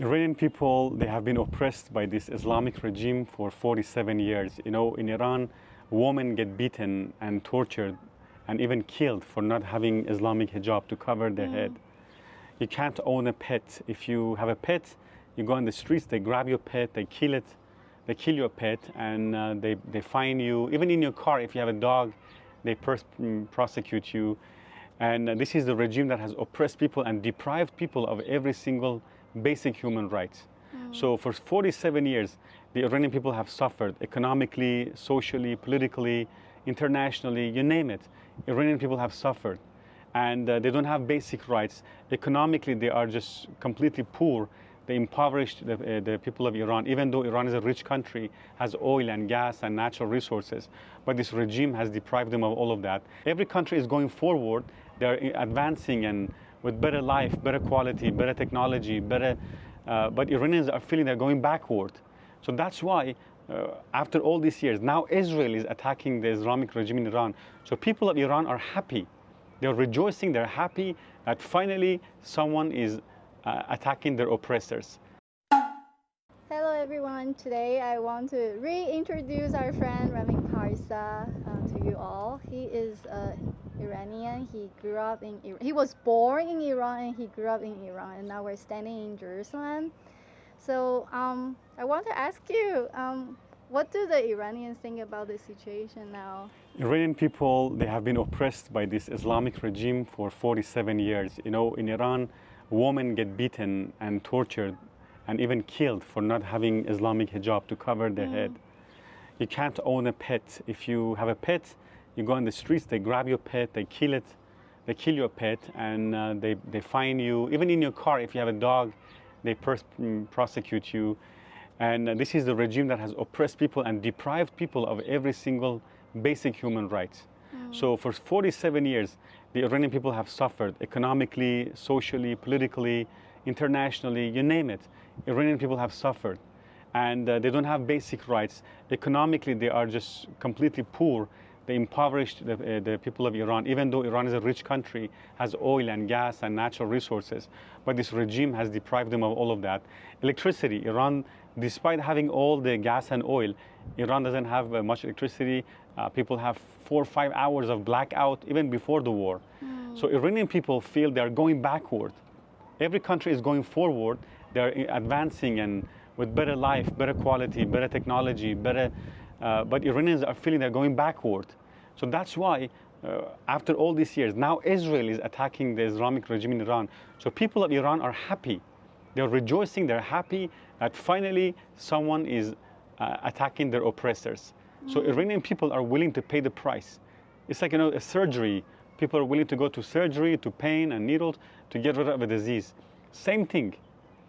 Iranian people, they have been oppressed by this Islamic regime for 47 years. You know, in Iran, women get beaten and tortured and even killed for not having Islamic hijab to cover their head. You can't own a pet. If you have a pet, you go on the streets, they grab your pet, they kill it, they kill your pet, and they fine you. Even in your car, if you have a dog, they prosecute you. And this is the regime that has oppressed people and deprived people of every single basic human rights. So for 47 years, the Iranian people have suffered economically, socially, politically, internationally, you name it. Iranian people have suffered, and they don't have basic rights. Economically, they are just completely poor. They impoverished the people of Iran, even though Iran is a rich country, has oil and gas and natural resources. But this regime has deprived them of all of that. Every country is going forward. They're advancing and with better life, better quality, better technology, but Iranians are feeling they're going backward. So that's why, after all these years, now Israel is attacking the Islamic regime in Iran. So people of Iran are happy. They're rejoicing, they're happy that finally someone is attacking their oppressors. Hello everyone, today I want to reintroduce our friend Ramin Parsa to you all. He is Iranian. He grew up in Iran. He was born in Iran and he grew up in Iran, and now we're standing in Jerusalem. So I want to ask you, what do the Iranians think about the situation now? Iranian people, they have been oppressed by this Islamic regime for 47 years. You know, in Iran, women get beaten and tortured and even killed for not having Islamic hijab to cover their head. You can't own a pet. If you have a pet, you go on the streets, they grab your pet, they kill it, they kill your pet, and they fine you. Even in your car, if you have a dog, they prosecute you. And this is the regime that has oppressed people and deprived people of every single basic human rights. So for 47 years, the Iranian people have suffered economically, socially, politically, internationally, you name it. Iranian people have suffered, and they don't have basic rights. Economically, they are just completely poor. They impoverished the people of Iran, even though Iran is a rich country, has oil and gas and natural resources. But this regime has deprived them of all of that. Electricity, Iran, despite having all the gas and oil, Iran doesn't have much electricity. People have 4 or 5 hours of blackout even before the war. So Iranian people feel they're going backward. Every country is going forward. They're advancing and with better life, better quality, better technology, but Iranians are feeling they're going backward. So that's why, after all these years, now Israel is attacking the Islamic regime in Iran. So people of Iran are happy. They're rejoicing, they're happy that finally someone is attacking their oppressors. So Iranian people are willing to pay the price. It's like, you know, a surgery. People are willing to go to surgery, to pain and needles, to get rid of a disease. Same thing.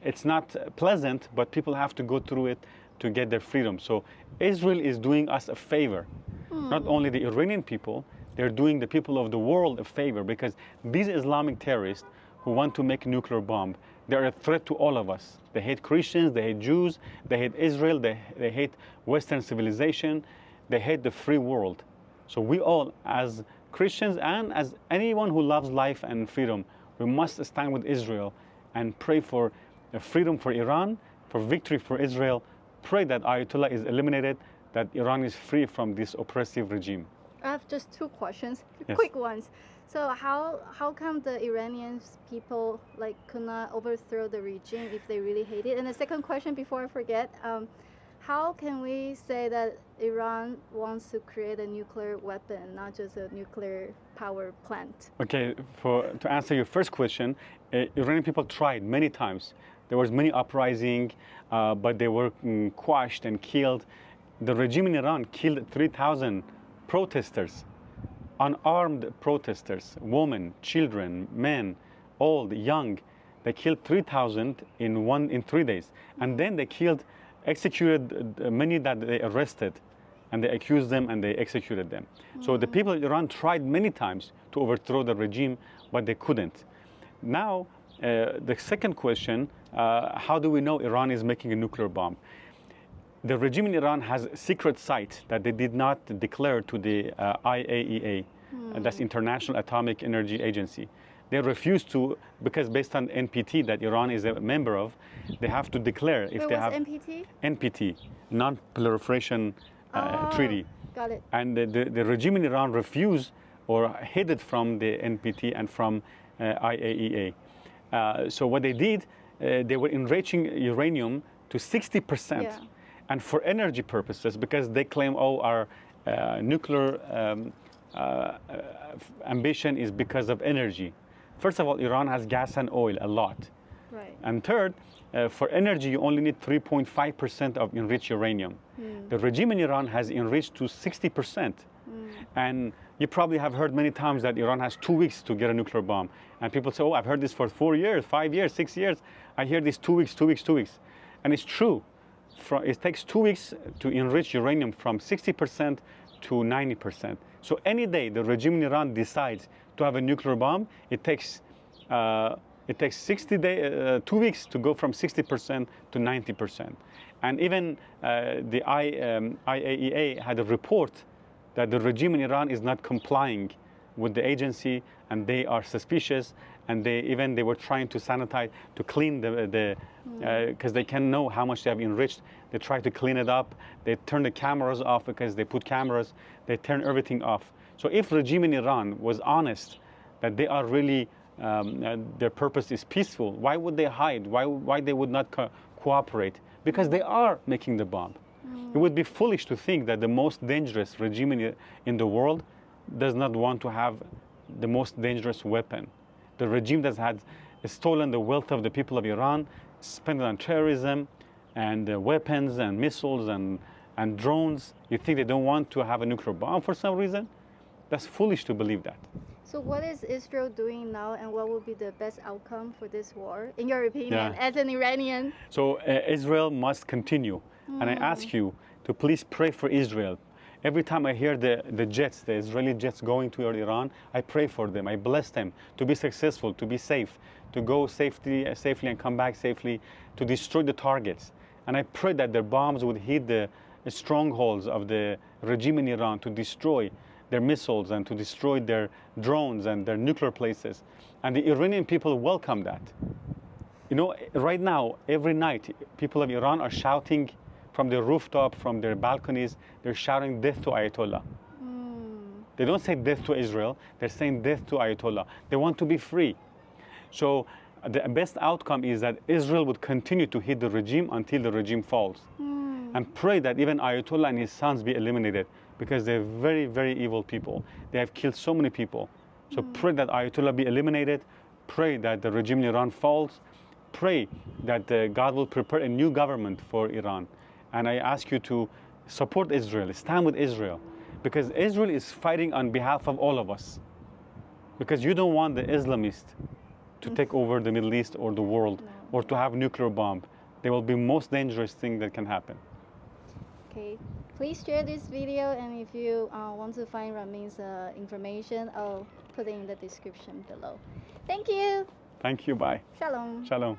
It's not pleasant, but people have to go through it to get their freedom. So Israel is doing us a favor. Not only the Iranian people, they're doing the people of the world a favor, because these Islamic terrorists who want to make a nuclear bomb, they're a threat to all of us. They hate Christians, they hate Jews, they hate Israel, they hate Western civilization, they hate the free world. So we all, as Christians and as anyone who loves life and freedom, we must stand with Israel and pray for freedom for Iran, for victory for Israel. Pray that Ayatollah is eliminated, that Iran is free from this oppressive regime. I have just 2 questions, Yes. quick ones. So how come the Iranian people could not overthrow the regime if they really hate it? And the second question, before I forget, how can we say that Iran wants to create a nuclear weapon, not just a nuclear power plant? Okay, to answer your first question, Iranian people tried many times. There was many uprising, but they were quashed and killed. The regime in Iran killed 3,000 protesters, unarmed protesters, women, children, men, old, young. They killed 3,000 in 3 days. And then they executed many that they arrested, and they accused them and they executed them. So the people of Iran tried many times to overthrow the regime, but they couldn't. Now, the second question, how do we know Iran is making a nuclear bomb? The regime in Iran has secret sites that they did not declare to the IAEA, that's International Atomic Energy Agency. they refuse to, because based on NPT that Iran is a member of, they have to declare if they have NPT? NPT, Non-Proliferation Treaty. Got it. And the regime in Iran refused or hid it from the NPT and from IAEA. So what they did, they were enriching uranium to 60%. Yeah. And for energy purposes, because they claim, oh, our nuclear ambition is because of energy. First of all, Iran has gas and oil, a lot. Right. And third, for energy, you only need 3.5% of enriched uranium. The regime in Iran has enriched to 60%. And you probably have heard many times that Iran has 2 weeks to get a nuclear bomb. And people say, oh, I've heard this for 4 years, 5 years, 6 years. I hear this 2 weeks, 2 weeks, 2 weeks. And it's true. It takes 2 weeks to enrich uranium from 60% to 90%. So any day the regime in Iran decides to have a nuclear bomb, it takes 2 weeks to go from 60% to 90%. And even the IAEA had a report that the regime in Iran is not complying with the agency, and they are suspicious, and they were trying to sanitize, to clean because they can know how much they have enriched. They try to clean it up. They turn the cameras off because they put cameras. They turn everything off. So if regime in Iran was honest that they are really, their purpose is peaceful, why would they hide? Why they would not cooperate? Because they are making the bomb. It would be foolish to think that the most dangerous regime in the world does not want to have the most dangerous weapon. The regime that has stolen the wealth of the people of Iran, spent it on terrorism and weapons and missiles and drones. You think they don't want to have a nuclear bomb for some reason? That's foolish to believe that. So what is Israel doing now, and what will be the best outcome for this war, in your opinion, as an Iranian? So Israel must continue. And I ask you to please pray for Israel. Every time I hear the jets, the Israeli jets going to Iran, I pray for them. I bless them to be successful, to be safe, to go safely and come back safely, to destroy the targets. And I pray that their bombs would hit the strongholds of the regime in Iran, to destroy their missiles and to destroy their drones and their nuclear places. And the Iranian people welcome that. You know, right now, every night, people of Iran are shouting from their rooftop, from their balconies, they're shouting death to Ayatollah. They don't say death to Israel, they're saying death to Ayatollah. They want to be free. So the best outcome is that Israel would continue to hit the regime until the regime falls. And pray that even Ayatollah and his sons be eliminated, because they're very, very evil people. They have killed so many people. So pray that Ayatollah be eliminated. Pray that the regime in Iran falls. Pray that God will prepare a new government for Iran. And I ask you to support Israel, stand with Israel, because Israel is fighting on behalf of all of us. Because you don't want the Islamists to take over the Middle East or the world, or to have nuclear bomb. They will be the most dangerous thing that can happen. Okay, please share this video, and if you want to find Ramin's information, I'll put it in the description below. Thank you. Thank you, bye. Shalom. Shalom.